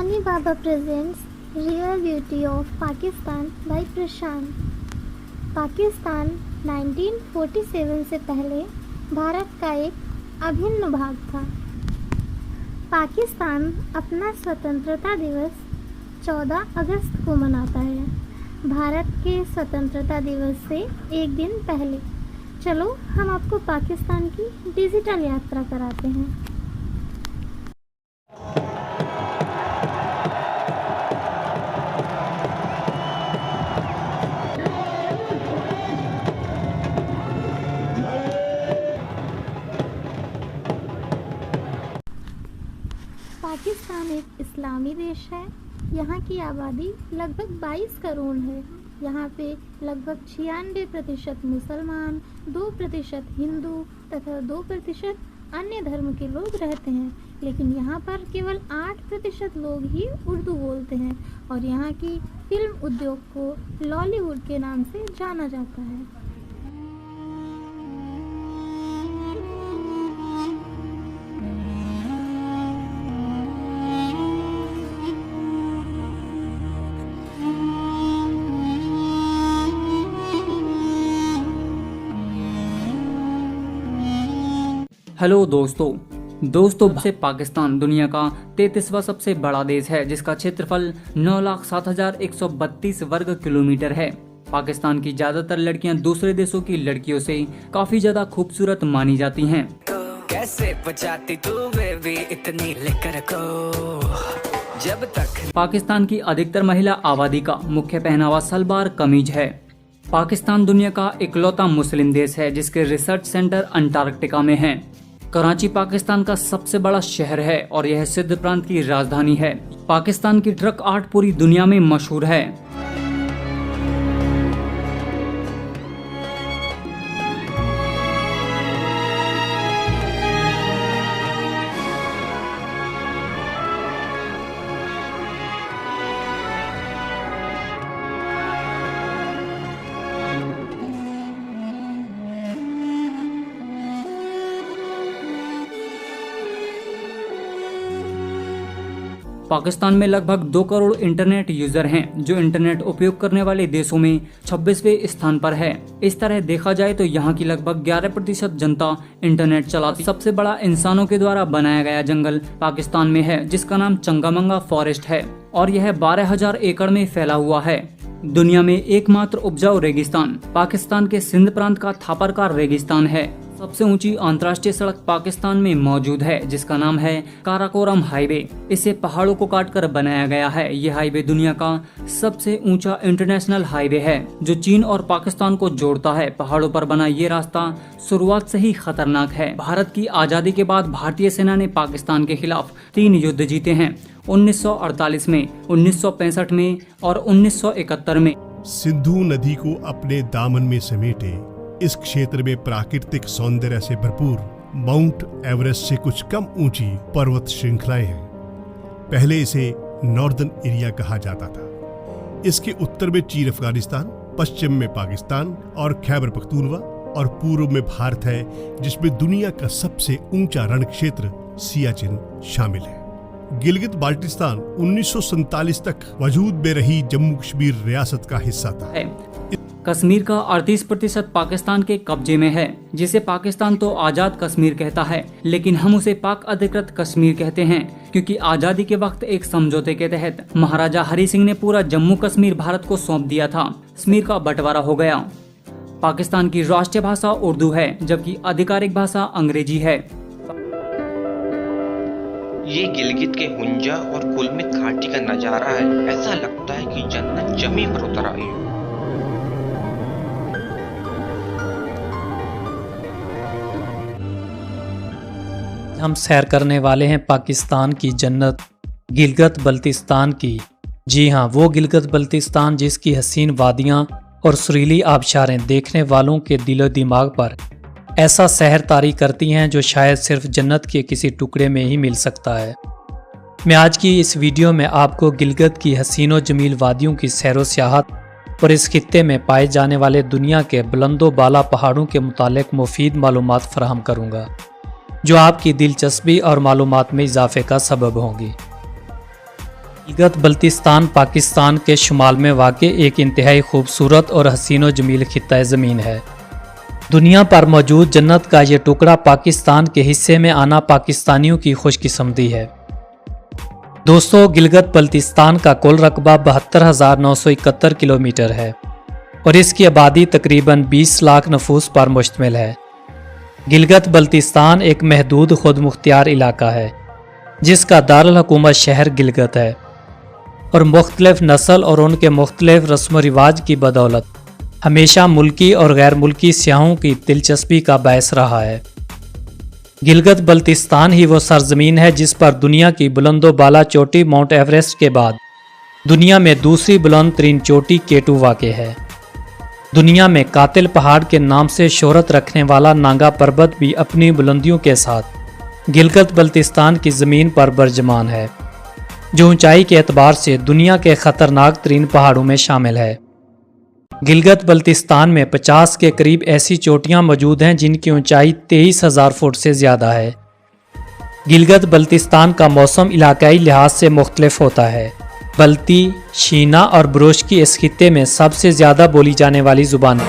सानी Baba presents real beauty of Pakistan by Prashant. Pakistan 1947 से पहले भारत का एक अभिन्न भाग था। पाकिस्तान अपना स्वतंत्रता दिवस 14 अगस्त को मनाता है, भारत के स्वतंत्रता दिवस से एक दिन पहले। चलो हम आपको पाकिस्तान की डिजिटल यात्रा कराते हैं। पाकिस्तान एक इस्लामी देश है। यहाँ की आबादी लगभग 22 करोड़ है। यहाँ पे लगभग 96% मुसलमान, 2% हिंदू तथा 2% अन्य धर्म के लोग रहते हैं। लेकिन यहाँ पर केवल 8% लोग ही उर्दू बोलते हैं और यहाँ की फिल्म उद्योग को लॉलीवुड के नाम से जाना जाता है। हेलो दोस्तों से पाकिस्तान दुनिया का 33वां सबसे बड़ा देश है, जिसका क्षेत्रफल 9,07,132 वर्ग किलोमीटर है। पाकिस्तान की ज्यादातर लड़कियां दूसरे देशों की लड़कियों से काफी ज्यादा खूबसूरत मानी जाती हैं। कैसे बचाती तू बेबी इतनी लेकर को जब तक। पाकिस्तान की अधिकतर महिला आबादी का मुख्य पहनावा सलवार कमीज है। पाकिस्तान दुनिया का इकलौता मुस्लिम देश है जिसके रिसर्च सेंटर अंटार्कटिका में है। कराची पाकिस्तान का सबसे बड़ा शहर है और यह सिंध प्रांत की राजधानी है। पाकिस्तान की ट्रक आर्ट पूरी दुनिया में मशहूर है। पाकिस्तान में लगभग 2 करोड़ इंटरनेट यूजर हैं, जो इंटरनेट उपयोग करने वाले देशों में 26वें स्थान पर है। इस तरह देखा जाए तो यहाँ की लगभग 11% जनता इंटरनेट चलाती। सबसे बड़ा इंसानों के द्वारा बनाया गया जंगल पाकिस्तान में है, जिसका नाम चंगामंगा फॉरेस्ट है और यह 12,000 एकड़ में फैला हुआ है। दुनिया में एकमात्र उपजाऊ रेगिस्तान पाकिस्तान के सिंध प्रांत का थापरकार रेगिस्तान है। सबसे ऊंची अंतर्राष्ट्रीय सड़क पाकिस्तान में मौजूद है, जिसका नाम है काराकोरम हाईवे। इसे पहाड़ों को काटकर बनाया गया है। ये हाईवे दुनिया का सबसे ऊंचा इंटरनेशनल हाईवे है जो चीन और पाकिस्तान को जोड़ता है। पहाड़ों पर बना ये रास्ता शुरुआत से ही खतरनाक है। भारत की आजादी के बाद भारतीय सेना ने पाकिस्तान के खिलाफ 3 युद्ध जीते हैं, 1948 में, 1965 में और 1971 में। सिंधु नदी को अपने दामन में समेटे इस क्षेत्र में प्राकृतिक सौंदर्य से भरपूर माउंट एवरेस्ट से कुछ कम ऊंची पर्वत श्रृंखलाएं हैं। पहले इसे नॉर्दर्न एरिया कहा जाता था। इसके उत्तर में चीन अफगानिस्तान, पश्चिम में पाकिस्तान और खैबर पख्तूनवा और पूर्व में भारत है, जिसमें दुनिया का सबसे ऊंचा रण क्षेत्र सियाचिन शामिल है। गिलगित बाल्टिस्तान 1947 तक वजूद में रही जम्मू कश्मीर रियासत का हिस्सा था। कश्मीर का 38% पाकिस्तान के कब्जे में है, जिसे पाकिस्तान तो आजाद कश्मीर कहता है, लेकिन हम उसे पाक अधिकृत कश्मीर कहते हैं, क्योंकि आजादी के वक्त एक समझौते के तहत महाराजा हरि सिंह ने पूरा जम्मू कश्मीर भारत को सौंप दिया था। कश्मीर का बंटवारा हो गया। पाकिस्तान की राष्ट्रीय भाषा उर्दू है, जबकि आधिकारिक भाषा अंग्रेजी है। ये गिलगित के हुंजा और कुलमित घाटी का नजारा है। ऐसा लगता है कि जन्नत जमी पर उतर आई हो। हम सैर करने वाले हैं पाकिस्तान की जन्नत गिलगित बल्तिस्तान की। जी हाँ, वो गिलगित बल्तिस्तान जिसकी हसीन वादियाँ और सुरीली आबशारें देखने वालों के दिलो दिमाग पर ऐसा सहर तारी करती हैं जो शायद सिर्फ जन्नत के किसी टुकड़े में ही मिल सकता है। मैं आज की इस वीडियो में आपको गिलगित की हसीनो जमील वादियों की सैरो सियाहत और इस खित्ते में पाए जाने वाले दुनिया के बुलंदो बाला पहाड़ों के मुतालिक मुफीद मालूमात फराहम करूँगा, जो आपकी दिलचस्पी और मालूमात में इजाफे का सबब होंगी। गिलगित बल्तिस्तान पाकिस्तान के शुमाल में वाक़ एक इंतहाई खूबसूरत और हसीन व जमील खित्ता ज़मीन है। दुनिया पर मौजूद जन्नत का ये टुकड़ा पाकिस्तान के हिस्से में आना पाकिस्तानियों की खुशकिस्मती है। दोस्तों, गिलगित बल्तिस्तान का कुल रकबा 72,971 किलोमीटर है और इसकी आबादी तकरीबन 20 लाख नफूस पर मुश्तमिल है। गिलगित बल्तिस्तान एक महदूद खुद मुख्तियार इलाका है जिसका दारुल हुकूमत शहर गिलगित है और मुख्तलिफ नस्ल और उनके मुख्तलिफ रस्म व रिवाज की बदौलत हमेशा मुल्की और गैर मुल्की सियाहों की दिलचस्पी का बायस रहा है। गिलगित बल्तिस्तान ही वो सरजमीन है जिस पर दुनिया की बुलंदो बाला चोटी माउंट एवरेस्ट के बाद दुनिया में दूसरी बुलंद तरीन चोटी केटू वाक़ है। दुनिया में कातिल पहाड़ के नाम से शोहरत रखने वाला नांगा पर्वत भी अपनी बुलंदियों के साथ गिलगित बल्तिस्तान की ज़मीन पर बरजमान है, जो ऊंचाई के एतबार से दुनिया के ख़तरनाक तरीन पहाड़ों में शामिल है। गिलगित बल्तिस्तान में 50 के करीब ऐसी चोटियां मौजूद हैं जिनकी ऊंचाई 23,000 फुट से ज़्यादा है। गिलगित बल्तिस्तान का मौसम इलाकाई लिहाज से मुख्तलिफ होता है। बल्ती, शीना और बुरुश की इस खित्ते में सबसे ज़्यादा बोली जाने वाली ज़ुबान